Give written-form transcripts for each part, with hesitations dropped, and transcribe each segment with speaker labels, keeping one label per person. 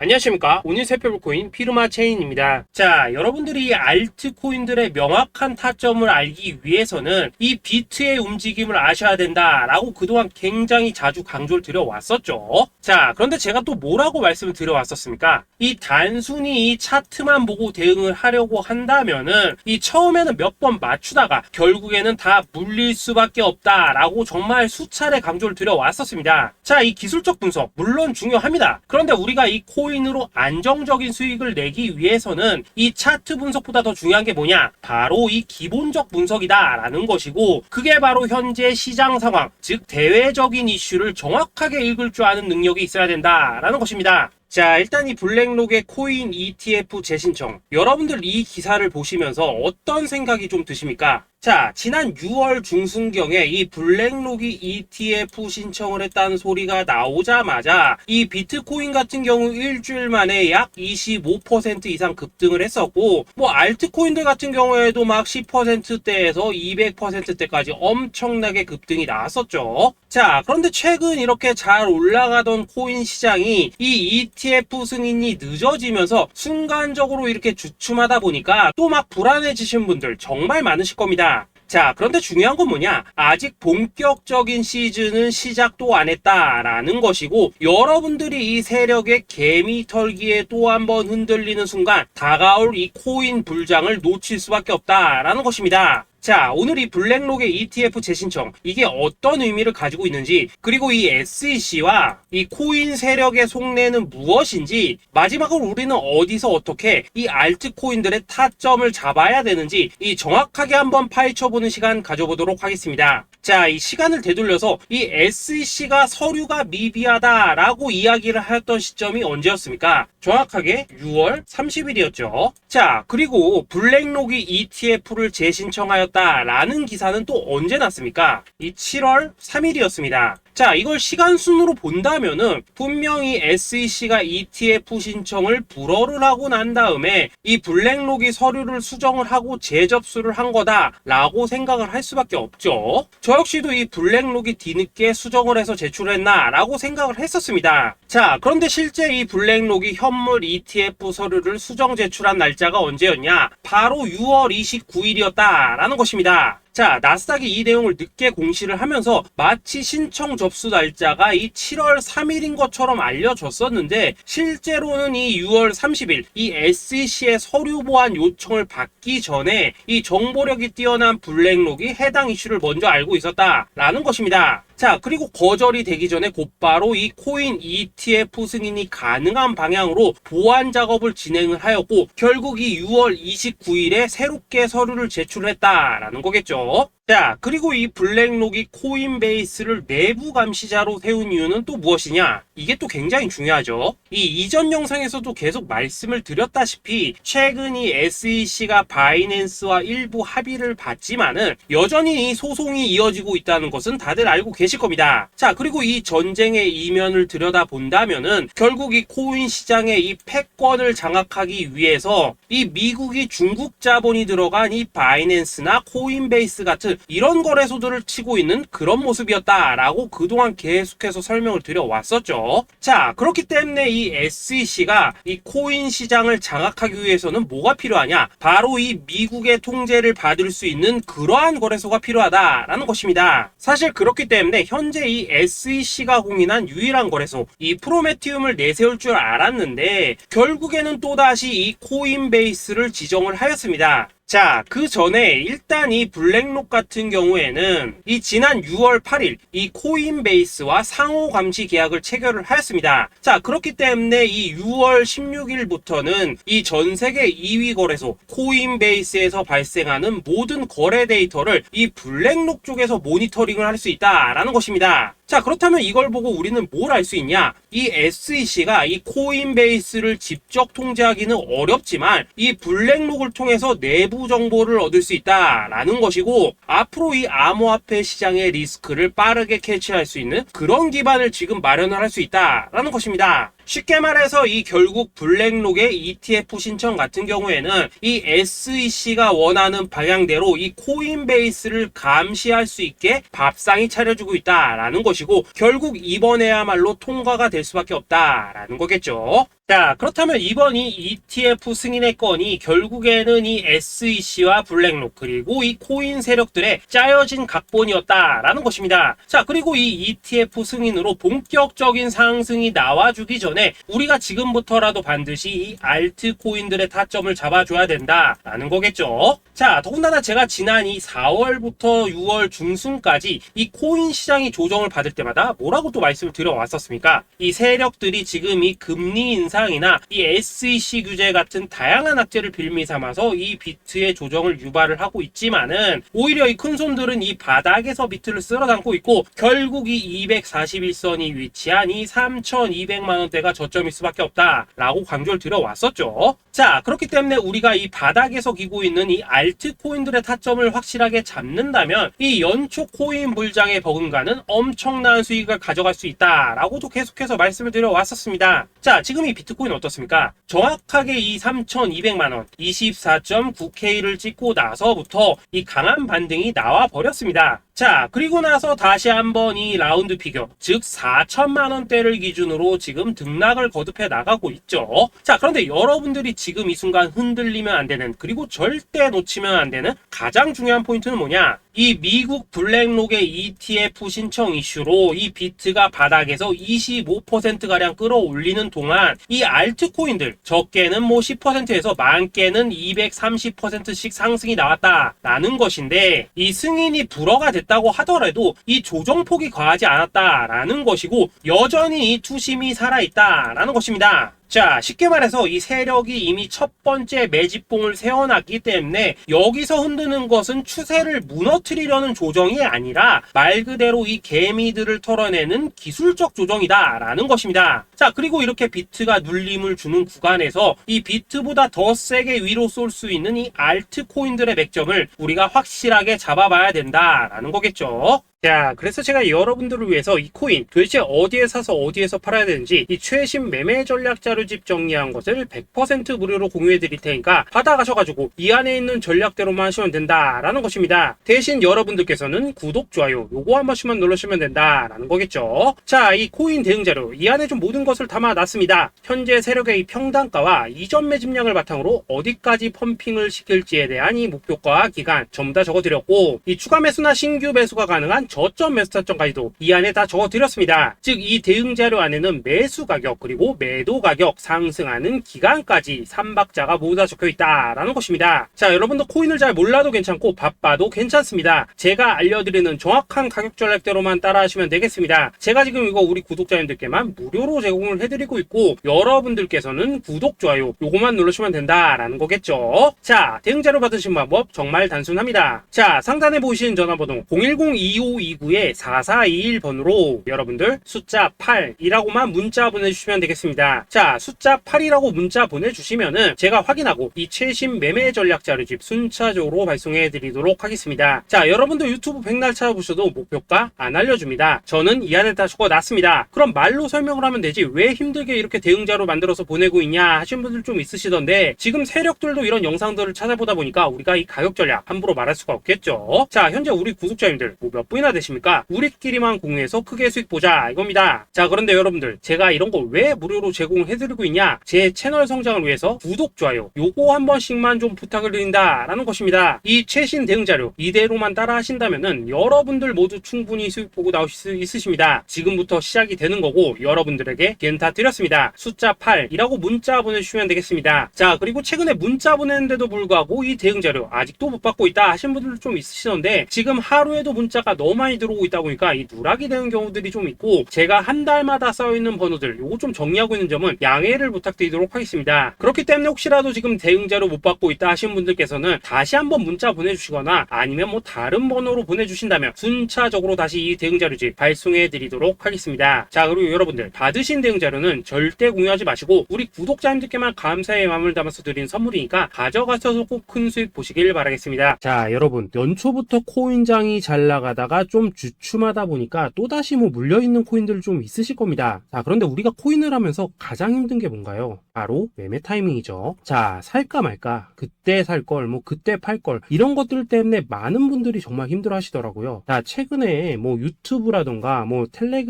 Speaker 1: 안녕하십니까. 오늘 살펴볼 코인 피르마 체인입니다. 자, 여러분들이 이 알트코인들의 명확한 타점을 알기 위해서는 이 비트의 움직임을 아셔야 된다라고 그동안 굉장히 자주 강조를 드려왔었죠. 자, 그런데 제가 또 뭐라고 말씀을 드려왔었습니까? 이 단순히 이 차트만 보고 대응을 하려고 한다면은 이 처음에는 몇 번 맞추다가 결국에는 다 물릴 수밖에 없다라고 정말 수차례 강조를 드려왔었습니다. 자, 이 기술적 분석 물론 중요합니다. 그런데 우리가 이 코인으로 안정적인 수익을 내기 위해서는 이 차트 분석보다 더 중요한 게 뭐냐? 바로 이 기본적 분석이다 라는 것이고, 그게 바로 현재 시장 상황, 즉 대외적인 이슈를 정확하게 읽을 줄 아는 능력이 있어야 된다라는 것입니다. 자, 일단 이 블랙록의 코인 ETF 재신청, 여러분들 이 기사를 보시면서 어떤 생각이 좀 드십니까? 자, 지난 6월 중순경에 이 블랙록이 ETF 신청을 했다는 소리가 나오자마자 이 비트코인 같은 경우 일주일 만에 약 25% 이상 급등을 했었고, 뭐 알트코인들 같은 경우에도 막 10%대에서 200%대까지 엄청나게 급등이 나왔었죠. 자, 그런데 최근 이렇게 잘 올라가던 코인 시장이 이 ETF 승인이 늦어지면서 순간적으로 이렇게 주춤하다 보니까 또 막 불안해지신 분들 정말 많으실 겁니다. 자, 그런데 중요한 건 뭐냐? 아직 본격적인 시즌은 시작도 안 했다라는 것이고, 여러분들이 이 세력의 개미 털기에 또 한 번 흔들리는 순간 다가올 이 코인 불장을 놓칠 수밖에 없다라는 것입니다. 자, 오늘 이 블랙록의 ETF 재신청, 이게 어떤 의미를 가지고 있는지, 그리고 이 SEC와 이 코인 세력의 속내는 무엇인지, 마지막으로 우리는 어디서 어떻게 이 알트코인들의 타점을 잡아야 되는지 이 정확하게 한번 파헤쳐보는 시간 가져보도록 하겠습니다. 자, 이 시간을 되돌려서 이 SEC가 서류가 미비하다라고 이야기를 하였던 시점이 언제였습니까? 정확하게 6월 30일이었죠. 자, 그리고 블랙록이 ETF를 재신청하였다라는 기사는 또 언제 났습니까? 이 7월 3일이었습니다. 자, 이걸 시간순으로 본다면은 분명히 SEC가 ETF 신청을 불허를 하고 난 다음에 이 블랙록이 서류를 수정을 하고 재접수를 한 거다라고 생각을 할 수밖에 없죠. 저 역시도 이 블랙록이 뒤늦게 수정을 해서 제출했나라고 생각을 했었습니다. 자, 그런데 실제 이 블랙록이 현물 ETF 서류를 수정 제출한 날짜가 언제였냐? 바로 6월 29일이었다라는 것입니다. 자, 나스닥이 이 내용을 늦게 공시를 하면서 마치 신청 접수 날짜가 이 7월 3일인 것처럼 알려졌었는데, 실제로는 이 6월 30일 이 SEC의 서류 보완 요청을 받기 전에 이 정보력이 뛰어난 블랙록이 해당 이슈를 먼저 알고 있었다라는 것입니다. 자, 그리고 거절이 되기 전에 곧바로 이 코인 ETF 승인이 가능한 방향으로 보완 작업을 진행을 하였고, 결국 이 6월 29일에 새롭게 서류를 제출했다라는 거겠죠. 자, 그리고 이 블랙록이 코인베이스를 내부 감시자로 세운 이유는 또 무엇이냐? 이게 또 굉장히 중요하죠. 이 이전 영상에서도 계속 말씀을 드렸다시피 최근 이 SEC가 바이낸스와 일부 합의를 봤지만은 여전히 이 소송이 이어지고 있다는 것은 다들 알고 계실 겁니다. 자, 그리고 이 전쟁의 이면을 들여다본다면은 결국 이 코인 시장의 이 패권을 장악하기 위해서 이 미국이 중국 자본이 들어간 이 바이낸스나 코인베이스 같은 이런 거래소들을 치고 있는 그런 모습이었다라고 그동안 계속해서 설명을 드려왔었죠. 자, 그렇기 때문에 이 SEC가 이 코인 시장을 장악하기 위해서는 뭐가 필요하냐? 바로 이 미국의 통제를 받을 수 있는 그러한 거래소가 필요하다라는 것입니다. 사실 그렇기 때문에 현재 이 SEC가 공인한 유일한 거래소, 이 프로메티움을 내세울 줄 알았는데 결국에는 또다시 이 코인베이스를 지정을 하였습니다. 자, 그 전에 일단 이 블랙록 같은 경우에는 이 지난 6월 8일 이 코인베이스와 상호 감시 계약을 체결을 하였습니다. 자, 그렇기 때문에 이 6월 16일부터는 이 전 세계 2위 거래소 코인베이스에서 발생하는 모든 거래 데이터를 이 블랙록 쪽에서 모니터링을 할 수 있다라는 것입니다. 자, 그렇다면 이걸 보고 우리는 뭘 알 수 있냐? 이 SEC가 이 코인베이스를 직접 통제하기는 어렵지만 이 블랙록을 통해서 내부 정보를 얻을 수 있다라는 것이고, 앞으로 이 암호화폐 시장의 리스크를 빠르게 캐치할 수 있는 그런 기반을 지금 마련을 할 수 있다라는 것입니다. 쉽게 말해서 이 결국 블랙록의 ETF 신청 같은 경우에는 이 SEC가 원하는 방향대로 이 코인베이스를 감시할 수 있게 밥상이 차려주고 있다라는 것이고, 결국 이번에야말로 통과가 될 수밖에 없다라는 거겠죠. 자, 그렇다면 이번 이 ETF 승인의 건이 결국에는 이 SEC와 블랙록 그리고 이 코인 세력들의 짜여진 각본이었다라는 것입니다. 자, 그리고 이 ETF 승인으로 본격적인 상승이 나와주기 전에 우리가 지금부터라도 반드시 이 알트코인들의 타점을 잡아줘야 된다라는 거겠죠. 자, 더군다나 제가 지난 이 4월부터 6월 중순까지 이 코인 시장이 조정을 받을 때마다 뭐라고 또 말씀을 드려왔었습니까? 이 세력들이 지금 이 금리 인상이나 이 SEC 규제 같은 다양한 악재를 빌미 삼아서 이 비트의 조정을 유발을 하고 있지만은 오히려 이 큰손들은 이 바닥에서 비트를 쓸어 담고 있고 결국 이 241선이 위치한 이 3,200만 원대가 저점일 수밖에 없다라고 강조를 드려왔었죠. 자, 그렇기 때문에 우리가 이 바닥에서 기고 있는 이 알트코인들의 타점을 확실하게 잡는다면 이 연초 코인 불장에 버금가는 엄청난 수익을 가져갈 수 있다라고도 계속해서 말씀을 드려왔었습니다. 자, 지금 이 비트코인 어떻습니까? 정확하게 이 3,200만 원 24.9K를 찍고 나서부터 이 강한 반등이 나와 버렸습니다. 자, 그리고 나서 다시 한번 이 라운드 피겨, 즉 4천만 원대를 기준으로 지금 등락을 거듭해 나가고 있죠. 자, 그런데 여러분들이 지금 이 순간 흔들리면 안 되는, 그리고 절대 놓치면 안 되는 가장 중요한 포인트는 뭐냐? 이 미국 블랙록의 ETF 신청 이슈로 이 비트가 바닥에서 25%가량 끌어올리는 동안 이 알트코인들 적게는 뭐 10%에서 많게는 230%씩 상승이 나왔다라는 것인데, 이 승인이 불허가 됐다고 하더라도 이 조정폭이 과하지 않았다라는 것이고 여전히 이 투심이 살아있다라는 것입니다. 자, 쉽게 말해서 이 세력이 이미 첫 번째 매집봉을 세워놨기 때문에 여기서 흔드는 것은 추세를 무너뜨리려는 조정이 아니라 말 그대로 이 개미들을 털어내는 기술적 조정이다라는 것입니다. 자, 그리고 이렇게 비트가 눌림을 주는 구간에서 이 비트보다 더 세게 위로 쏠 수 있는 이 알트코인들의 맥점을 우리가 확실하게 잡아봐야 된다라는 거겠죠. 자, 그래서 제가 여러분들을 위해서 이 코인 도대체 어디에 사서 어디에서 팔아야 되는지 이 최신 매매 전략 자료집 정리한 것을 100% 무료로 공유해 드릴 테니까 받아가셔가지고 이 안에 있는 전략대로만 하시면 된다라는 것입니다. 대신 여러분들께서는 구독, 좋아요 요거 한 번씩만 눌러주시면 된다라는 거겠죠. 자, 이 코인 대응 자료 이 안에 좀 모든 것을 담아놨습니다. 현재 세력의 이 평단가와 이전 매집량을 바탕으로 어디까지 펌핑을 시킬지에 대한 이 목표가 기간 전부 다 적어드렸고, 이 추가 매수나 신규 매수가 가능한 저점 매수 타점까지도 이 안에 다 적어드렸습니다. 즉 이 대응 자료 안에는 매수 가격 그리고 매도 가격, 상승하는 기간까지 3박자가 모두 다 적혀있다라는 것입니다. 자, 여러분도 코인을 잘 몰라도 괜찮고 바빠도 괜찮습니다. 제가 알려드리는 정확한 가격 전략대로만 따라하시면 되겠습니다. 제가 지금 이거 우리 구독자님들께만 무료로 제공을 해드리고 있고 여러분들께서는 구독, 좋아요 요거만 누르시면 된다라는 거겠죠. 자, 대응 자료 받으신 방법 정말 단순합니다. 자, 상단에 보이시는 전화번호 010-2529-4421번으로 여러분들 숫자 8이라고만 문자 보내주시면 되겠습니다. 자, 숫자 8이라고 문자 보내주시면은 제가 확인하고 이 최신 매매 전략 자료집 순차적으로 발송해 드리도록 하겠습니다. 자, 여러분도 유튜브 백날 찾아보셔도 목표가 안 알려줍니다. 저는 이 안에 다 적어놨습니다. 그럼 말로 설명을 하면 되지 왜 힘들게 이렇게 대응자로 만들어서 보내고 있냐 하신 분들 좀 있으시던데, 지금 세력들도 이런 영상들을 찾아보다 보니까 우리가 이 가격 전략 함부로 말할 수가 없겠죠. 자, 현재 우리 구독자님들 뭐 몇 분이나 되십니까? 우리끼리만 공유해서 크게 수익 보자 이겁니다. 자, 그런데 여러분들 제가 이런 거 왜 무료로 제공을 해드리고 있냐? 제 채널 성장을 위해서 구독, 좋아요 요거 한 번씩만 좀 부탁을 드린다라는 것입니다. 이 최신 대응 자료 이대로만 따라 하신다면은 여러분들 모두 충분히 수익 보고 나오실 수 있으십니다. 지금부터 시작이 되는 거고 여러분들에게 기회는 다 드렸습니다. 숫자 8이라고 문자 보내주시면 되겠습니다. 자, 그리고 최근에 문자 보냈는데도 불구하고 이 대응 자료 아직도 못 받고 있다 하신 분들도 좀 있으시던데, 지금 하루에도 문자가 너무 많이 들어오고 있다 보니까 이 누락이 되는 경우들이 좀 있고 제가 한 달마다 써있는 번호들 요거 좀 정리하고 있는 점은 양해를 부탁드리도록 하겠습니다. 그렇기 때문에 혹시라도 지금 대응 자료 못 받고 있다 하신 분들께서는 다시 한번 문자 보내주시거나 아니면 뭐 다른 번호로 보내주신다면 순차적으로 다시 이 대응 자료집 발송해 드리도록 하겠습니다. 자, 그리고 여러분들 받으신 대응 자료는 절대 공유하지 마시고 우리 구독자님들께만 감사의 마음을 담아서 드린 선물이니까 가져가셔서 꼭 큰 수익 보시길 바라겠습니다. 자, 여러분 연초부터 코인장이 잘 나가다가 좀 주춤하다 보니까 또다시 뭐 물려있는 코인들 좀 있으실 겁니다. 자, 그런데 우리가 코인을 하면서 가장 힘든 게 뭔가요? 바로 매매 타이밍이죠. 자, 살까 말까, 그때 살 걸, 뭐 그때 팔 걸, 이런 것들 때문에 많은 분들이 정말 힘들어 하시더라고요. 자, 최근에 뭐 유튜브라던가 뭐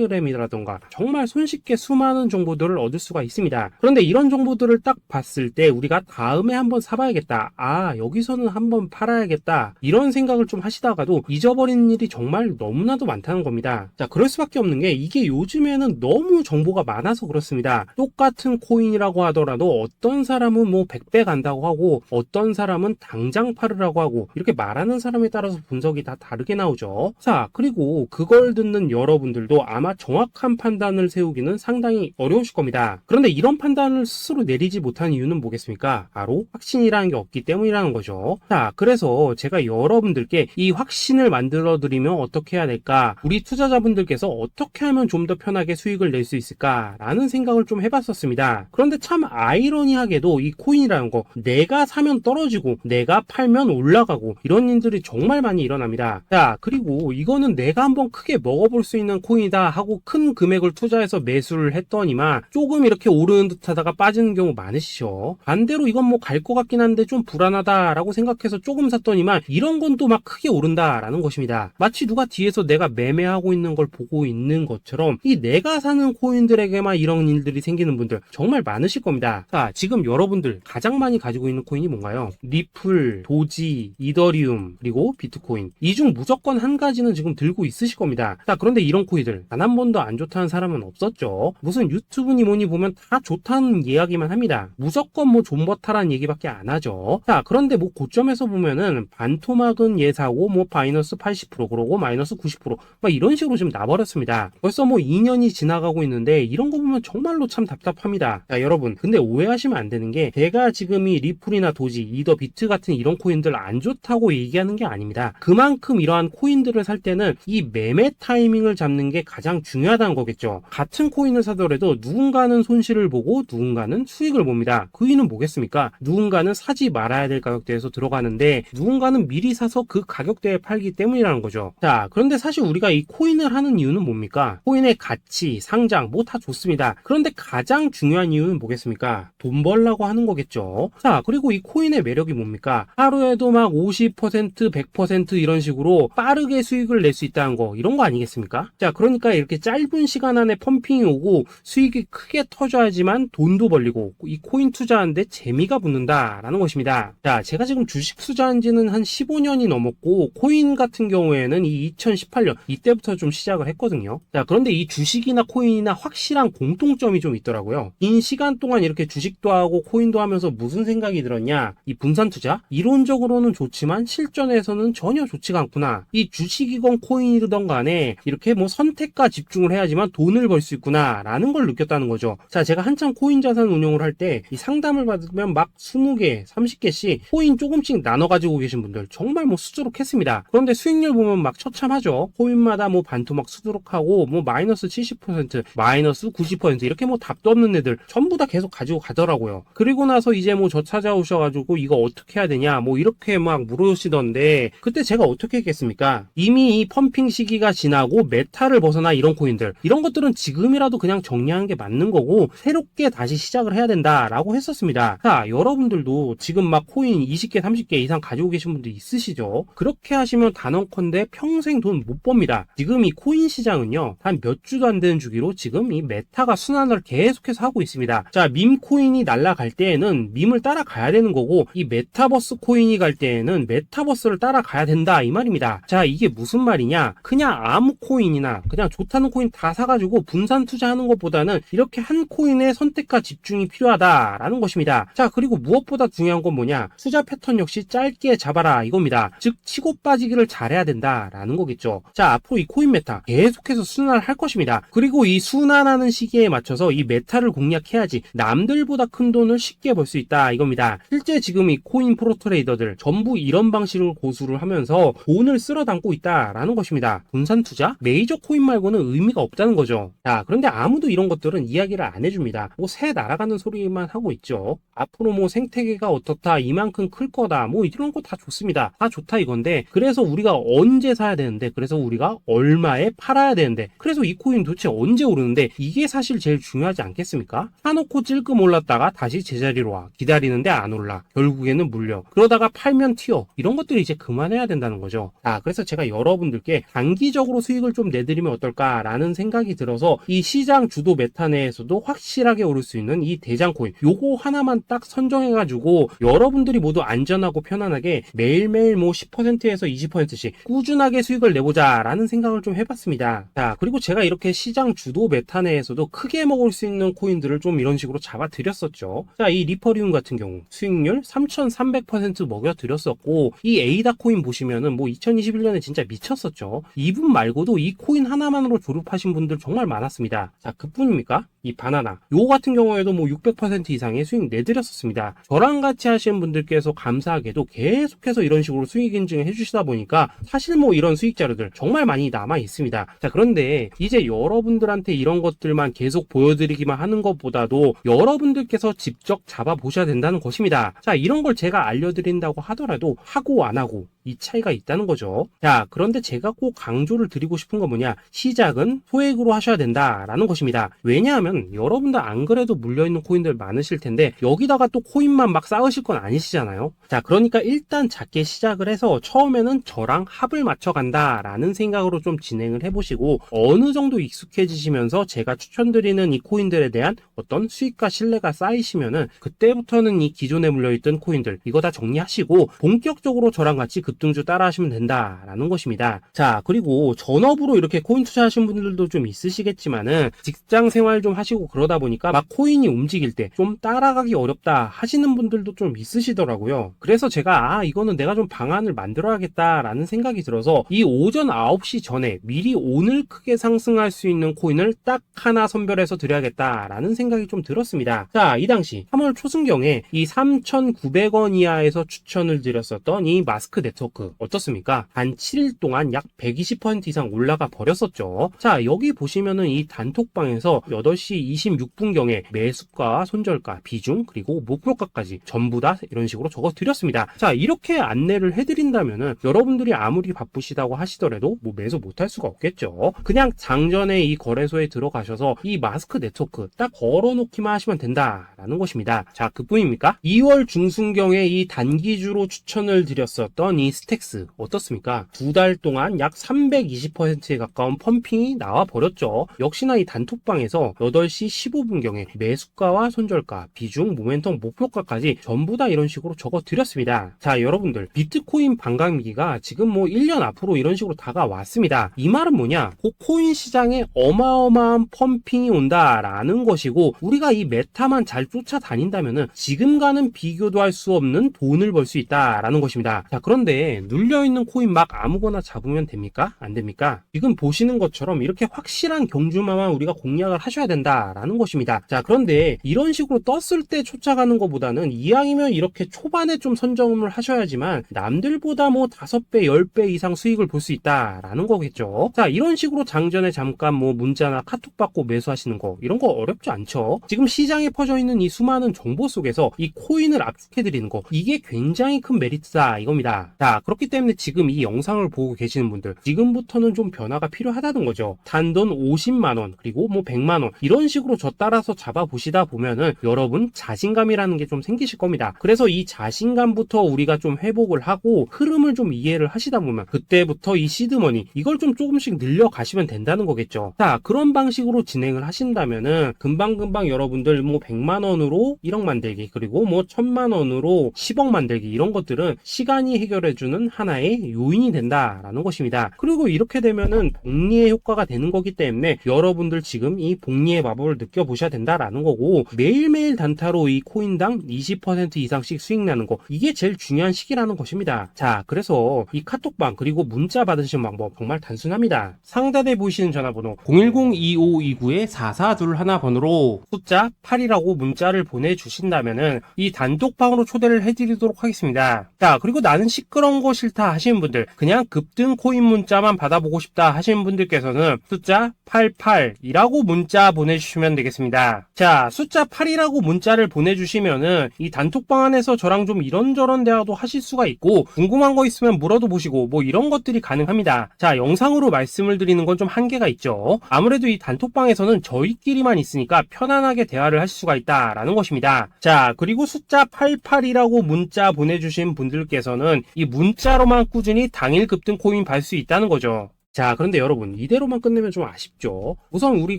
Speaker 1: 텔레그램이라던가 정말 손쉽게 수많은 정보들을 얻을 수가 있습니다. 그런데 이런 정보들을 딱 봤을 때 우리가 다음에 한번 사봐야겠다, 아 여기서는 한번 팔아야겠다, 이런 생각을 좀 하시다가도 잊어버리는 일이 정말 너무나도 많다는 겁니다. 자, 그럴 수밖에 없는 게 이게 요즘에는 너무 정보가 많아서 그렇습니다. 똑같은 코인이라고 하더라도 어떤 사람은 뭐 100배 간다고 하고 어떤 사람은 당장 팔으라고 하고, 이렇게 말하는 사람에 따라서 분석이 다 다르게 나오죠. 자, 그리고 그걸 듣는 여러분들도 아마 정확한 판단을 세우기는 상당히 어려우실 겁니다. 그런데 이런 판단을 스스로 내리지 못한 이유는 뭐겠습니까? 바로 확신이라는 게 없기 때문이라는 거죠. 자, 그래서 제가 여러분들께 이 확신을 만들어 드리면 어떻게 해야 될까, 우리 투자자분들께서 어떻게 하면 좀 더 편하게 수익을 낼 수 있을까 라는 생각을 좀 해봤었습니다. 그런데 참 아이러니하게도 이 코인이라는 거, 내가 사면 떨어지고 내가 팔면 올라가고 이런 일들이 정말 많이 일어납니다. 자, 그리고 이거는 내가 한번 크게 먹어볼 수 있는 코인이다 하고 큰 금액을 투자해서 매수를 했더니만 조금 이렇게 오르는 듯 하다가 빠지는 경우 많으시죠. 반대로 이건 뭐 갈 것 같긴 한데 좀 불안하다 라고 생각해서 조금 샀더니만 이런 건 또 막 크게 오른다 라는 것입니다. 마치 누가 뒤에서 내가 매매하고 있는 걸 보고 있는 것처럼 이 내가 사는 코인들에게만 이런 일들이 생기는 분들 정말 많으실 겁니다. 자, 지금 여러분들 가장 많이 가지고 있는 코인이 뭔가요? 리플, 도지, 이더리움, 그리고 비트코인. 이 중 무조건 한 가지는 지금 들고 있으실 겁니다. 자, 그런데 이런 코인들 단 한 번도 안 좋다는 사람은 없었죠. 무슨 유튜브니 뭐니 보면 다 좋다는 이야기만 합니다. 무조건 뭐 존버타라는 얘기밖에 안 하죠. 자, 그런데 뭐 고점에서 보면은 반토막은 예사고 뭐 마이너스 80% 그러고 마이너스 90% 막 이런 식으로 지금 나버렸습니다. 벌써 뭐 2년이 지나가고 있는데 이런 거 보면 정말로 참 답답합니다. 자, 여러분, 근데 오해하시면 안 되는 게 제가 지금 이 리플이나 도지, 이더, 비트 같은 이런 코인들 안 좋다고 얘기하는 게 아닙니다. 그만큼 이러한 코인들을 살 때는 이 매매 타이밍을 잡는 게 가장 중요하다는 거겠죠. 같은 코인을 사더라도 누군가는 손실을 보고 누군가는 수익을 봅니다. 그 이유는 뭐겠습니까? 누군가는 사지 말아야 될 가격대에서 들어가는데 누군가는 미리 사서 그 가격대에 팔기 때문이라는 거죠. 자, 그런데 사실 우리가 이 코인을 하는 이유는 뭡니까? 코인의 가치, 상장 뭐 다 좋습니다. 그런데 가장 중요한 이유는 뭐겠습니까? 돈 벌라고 하는 거겠죠. 자, 그리고 이 코인의 매력이 뭡니까? 하루에도 막 50%, 100% 이런 식으로 빠르게 수익을 낼 수 있다는 거, 이런 거 아니겠습니까? 자, 그러니까 이렇게 짧은 시간 안에 펌핑이 오고 수익이 크게 터져야지만 돈도 벌리고 이 코인 투자하는데 재미가 붙는다라는 것입니다. 자, 제가 지금 주식 투자한 지는 한 15년이 넘었고 코인 같은 경우에는 이 2018년 이때부터 좀 시작을 했거든요. 자, 그런데 이 주식이나 코인이나 확실한 공통점이 좀 있더라고요. 긴 시간 동안 이렇게 주식도 하고 코인도 하면서 무슨 생각이 들었냐? 이 분산 투자? 이론적으로는 좋지만 실전에서는 전혀 좋지가 않구나. 이 주식이건 코인이든 간에 이렇게 뭐 선택과 집중을 해야지만 돈을 벌 수 있구나 라는 걸 느꼈다는 거죠. 자, 제가 한창 코인 자산 운용을 할 때 이 상담을 받으면 막 20개, 30개씩 코인 조금씩 나눠 가지고 계신 분들 정말 뭐 수두룩했습니다. 그런데 수익률 보면 막 처참하죠. 코인마다 뭐 반토막 수두룩하고 뭐 마이너스 70%, 마이너스 90% 이렇게 뭐 답도 없는 애들 전부 다 계속 가지고 가더라고요. 그리고 나서 이제 뭐 저 찾아오셔가지고 이거 어떻게 해야 되냐 뭐 이렇게 막 물으시던데 그때 제가 어떻게 했겠습니까? 이미 이 펌핑 시기가 지나고 메타를 벗어나 이런 코인들, 이런 것들은 지금이라도 그냥 정리하는 게 맞는 거고 새롭게 다시 시작을 해야 된다라고 했었습니다. 자, 여러분들도 지금 막 코인 20개, 30개 이상 가지고 계신 분들 있으시죠? 그렇게 하시면 단언컨대 평생 돈 못 법니다. 지금 이 코인 시장은요, 단 몇 주도 안 되는 주기로 지금 이 메타가 순환을 계속해서 하고 있습니다. 자, 밈 코인이 날아갈 때에는 밈을 따라가야 되는 거고 이 메타버스 코인이 갈 때에는 메타버스를 따라가야 된다 이 말입니다. 자, 이게 무슨 말이냐? 그냥 아무 코인이나 그냥 좋다는 코인 다 사가지고 분산 투자하는 것보다는 이렇게 한 코인의 선택과 집중이 필요하다라는 것입니다. 자, 그리고 무엇보다 중요한 건 뭐냐? 투자 패턴 역시 짧게 잡아라 이겁니다. 즉 치고 빠지기를 잘해야 된다라는 거겠죠. 자, 앞으로 이 코인 메타 계속해서 순환을 할 것입니다. 그리고 이 순환하는 시기에 맞춰서 이 메타를 공략해야지 남들보다 큰 돈을 쉽게 벌 수 있다 이겁니다. 실제 지금 이 코인 프로 트레이더들 전부 이런 방식을 고수를 하면서 돈을 쓸어 담고 있다라는 것입니다. 분산 투자? 메이저 코인 말고는 의미가 없다는 거죠. 자, 그런데 아무도 이런 것들은 이야기를 안 해줍니다. 뭐 새 날아가는 소리만 하고 있죠. 앞으로 뭐 생태계가 어떻다, 이만큼 클 거다, 뭐 이런 거 다 좋습니다. 다 좋다 이건데 그래서 우리가 언제 사야 되는 되는데, 그래서 우리가 얼마에 팔아야 되는데, 그래서 이 코인 도대체 언제 오르는데, 이게 사실 제일 중요하지 않겠습니까? 사놓고 찔끔 올랐다가 다시 제자리로 와, 기다리는데 안 올라, 결국에는 물려, 그러다가 팔면 튀어, 이런 것들을 이제 그만해야 된다는 거죠. 그래서 제가 여러분들께 단기적으로 수익을 좀 내드리면 어떨까라는 생각이 들어서 이 시장 주도 메타 내에서도 확실하게 오를 수 있는 이 대장 코인, 요거 하나만 딱 선정해가지고 여러분들이 모두 안전하고 편안하게 매일매일 뭐 10%에서 20%씩 꾸준하게 수익을 내보자 라는 생각을 좀 해봤습니다. 자, 그리고 제가 이렇게 시장 주도 메타 내에서도 크게 먹을 수 있는 코인들을 좀 이런 식으로 잡아드렸었죠. 자, 이 리퍼리움 같은 경우 수익률 3300% 먹여드렸었고, 이 에이다 코인 보시면은 뭐 2021년에 진짜 미쳤었죠. 이분 말고도 이 코인 하나만으로 졸업하신 분들 정말 많았습니다. 자, 그뿐입니까? 이 바나나 요거 같은 경우에도 뭐 600% 이상의 수익 내드렸었습니다. 저랑 같이 하시는 분들께서 감사하게도 계속해서 이런 식으로 수익 인증을 해주시다 보니까 사실 뭐 이런 수익 자료들 정말 많이 남아 있습니다. 자, 그런데 이제 여러분들한테 이런 것들만 계속 보여드리기만 하는 것보다도 여러분들께서 직접 잡아보셔야 된다는 것입니다. 자, 이런 걸 제가 알려드린다고 하더라도 하고 안 하고 이 차이가 있다는 거죠. 자, 그런데 제가 꼭 강조를 드리고 싶은 건 뭐냐, 시작은 소액으로 하셔야 된다라는 것입니다. 왜냐하면 여러분들 안 그래도 물려있는 코인들 많으실 텐데 여기다가 또 코인만 막 쌓으실 건 아니시잖아요. 자, 그러니까 일단 작게 시작을 해서 처음에는 저랑 합을 맞춰 간다라는 생각으로 좀 진행을 해보시고, 어느 정도 익숙해지시면서 제가 추천드리는 이 코인들에 대한 어떤 수익과 신뢰가 쌓이시면은 그때부터는 이 기존에 물려있던 코인들 이거 다 정리하시고 본격적으로 저랑 같이 급등주 따라 하시면 된다라는 것입니다. 자, 그리고 전업으로 이렇게 코인 투자하시는 분들도 좀 있으시겠지만은 직장 생활 좀 하시고 그러다 보니까 막 코인이 움직일 때 좀 따라가기 어렵다 하시는 분들도 좀 있으시더라고요. 그래서 제가 이거는 내가 좀 방안을 만들어야겠다라는 생각이 들어서 이 오전 9시 전에 미리 오늘 크게 상승할 수 있는 코인을 딱 하나 선별해서 드려야겠다라는 생각이 좀 들었습니다. 자, 이 당시 3월 초순경에 이 3,900원 이하에서 추천을 드렸었던 이 마스크 네트워크 어떻습니까? 단 7일 동안 약 120% 이상 올라가 버렸었죠. 자, 여기 보시면은 이 단톡방에서 8시 26분경에 매수가, 손절가, 비중, 그리고 목표가까지 전부 다 이런 식으로 적어 드렸습니다. 자, 이렇게 안내를 해드린다면은 여러분들이 아무리 바쁘시다고 하시더라도 뭐 매수 못할 수가 없겠죠. 그냥 장전에 이 거래소에 들어가셔서 이 마스크 네트워크 딱 걸어놓기만 하시면 된다라는 것입니다. 자, 그뿐입니까? 2월 중순경에 이 단기주로 추천을 드렸었던 이 스택스 어떻습니까? 2달 동안 약 320%에 가까운 펌핑이 나와 버렸죠. 역시나 이 단톡방에서 8시 15분경에 매수가와 손절가, 비중, 모멘텀, 목표가까지 전부 다 이런 식으로 적어 드렸습니다. 자, 여러분들 비트코인 반감기가 지금 뭐 1년 앞으로 이런 식으로 다가왔습니다. 이 말은 뭐냐? 그 코인 시장에 어마어마한 펌핑이 온다라는 것이고, 우리가 이 메타만 잘 쫓아다닌다면은 지금과는 비교도 할 수 없는 돈을 벌 수 있다라는 것입니다. 자, 그런데 눌려있는 코인 막 아무거나 잡으면 됩니까? 안 됩니까? 지금 보시는 것처럼 이렇게 확실한 경주마만 우리가 공략을 하셔야 된다라는 것입니다. 자, 그런데 이런 식으로 떴을 때 쫓아가는 것보다는 이왕이면 이렇게 초반에 좀 선점을 하셔야지만 남들보다 뭐 5배, 10배 이상 수익을 볼 수 있다라는 거겠죠. 자, 이런 식으로 장전에 잠깐 뭐 문자나 카톡 받고 매수하시는 거 이런 거 어렵지 않죠. 지금 시장에 퍼져 있는 이 수많은 정보 속에서 이 코인을 압축해드리는 거, 이게 굉장히 큰 메리트다 이겁니다. 자, 그렇기 때문에 지금 이 영상을 보고 계시는 분들 지금부터는 좀 변화가 필요하다는 거죠. 단돈 50만원 그리고 뭐 100만원 이런 식으로 저 따라서 잡아보시다 보면은 여러분 자신감이라는 게 좀 생기실 겁니다. 그래서 이 자신감부터 우리가 좀 회복을 하고 흐름을 좀 이해를 하시다 보면 그때부터 이 시드머니 이걸 좀 조금씩 늘려가시면 된다는 거겠죠. 자, 그런 방식으로 진행을 하신다면은 금방금방 여러분들 뭐 100만원으로 1억 만들기 그리고 뭐 1000만원으로 10억 만들기 이런 것들은 시간이 해결해주는 하나의 요인이 된다라는 것입니다. 그리고 이렇게 되면은 복리의 효과가 되는 거기 때문에 여러분들 지금 이 복리의 마법을 느껴보셔야 된다라는 거고, 매일매일 단타로 이 코인당 20% 이상씩 수익 나는 거, 이게 제일 중요한 시기라는 것입니다. 자, 그래서 이 카톡방 그리고 문자 받으시는 방법 정말 단순합니다. 상단에 보이시는 전화번호 010-2529-4421 번호로 숫자 8이라고 문자를 보내주신다면은 이 단톡방으로 초대를 해드리도록 하겠습니다. 자, 그리고 나는 시끄러 그런 거 싫다 하시는 분들, 그냥 급등 코인 문자만 받아보고 싶다 하시는 분들께서는 숫자 88이라고 문자 보내주시면 되겠습니다. 자, 숫자 8이라고 문자를 보내주시면은 이 단톡방 안에서 저랑 좀 이런저런 대화도 하실 수가 있고, 궁금한 거 있으면 물어도 보시고 뭐 이런 것들이 가능합니다. 자, 영상으로 말씀을 드리는 건 좀 한계가 있죠. 아무래도 이 단톡방에서는 저희끼리만 있으니까 편안하게 대화를 할 수가 있다라는 것입니다. 자, 그리고 숫자 88이라고 문자 보내주신 분들께서는 이 문자로만 꾸준히 당일 급등 코인 받을 수 있다는 거죠. 자, 그런데 여러분, 이대로만 끝내면 좀 아쉽죠. 우선 우리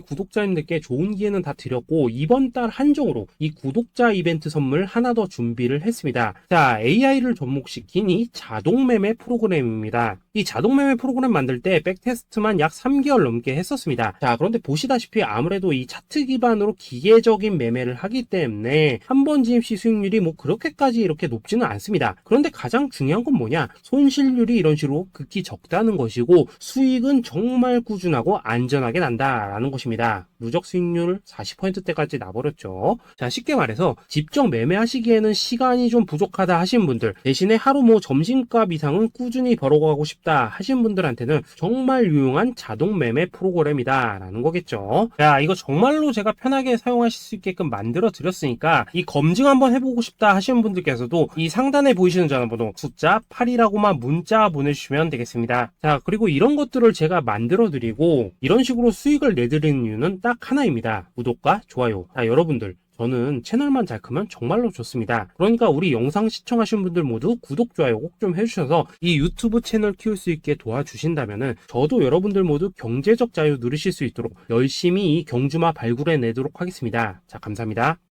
Speaker 1: 구독자님들께 좋은 기회는 다 드렸고, 이번 달 한정으로 이 구독자 이벤트 선물 하나 더 준비를 했습니다. 자, AI를 접목시킨 이 자동매매 프로그램입니다. 이 자동매매 프로그램 만들 때 백테스트만 약 3개월 넘게 했었습니다. 자, 그런데 보시다시피 아무래도 이 차트 기반으로 기계적인 매매를 하기 때문에 한 번 진입 시 수익률이 뭐 그렇게까지 이렇게 높지는 않습니다. 그런데 가장 중요한 건 뭐냐? 손실률이 이런 식으로 극히 적다는 것이고, 수익은 정말 꾸준하고 안전하게 난다라는 것입니다. 누적 수익률 40%대까지 나버렸죠. 자, 쉽게 말해서 직접 매매하시기에는 시간이 좀 부족하다 하신 분들, 대신에 하루 뭐 점심값 이상은 꾸준히 벌어가고 싶다 하신 분들한테는 정말 유용한 자동 매매 프로그램이다 라는 거겠죠. 자, 이거 정말로 제가 편하게 사용하실 수 있게끔 만들어 드렸으니까 이 검증 한번 해보고 싶다 하시는 분들께서도 이 상단에 보이시는 전화번호 숫자 8이라고만 문자 보내주시면 되겠습니다. 자, 그리고 이런 것들을 제가 만들어 드리고 이런 식으로 수익을 내드리는 이유는 딱 하나입니다. 구독과 좋아요. 자, 여러분들, 저는 채널만 잘 크면 정말로 좋습니다. 그러니까 우리 영상 시청하신 분들 모두 구독, 좋아요 꼭 좀 해주셔서 이 유튜브 채널 키울 수 있게 도와주신다면은 저도 여러분들 모두 경제적 자유 누리실 수 있도록 열심히 이 경주마 발굴해 내도록 하겠습니다. 자, 감사합니다.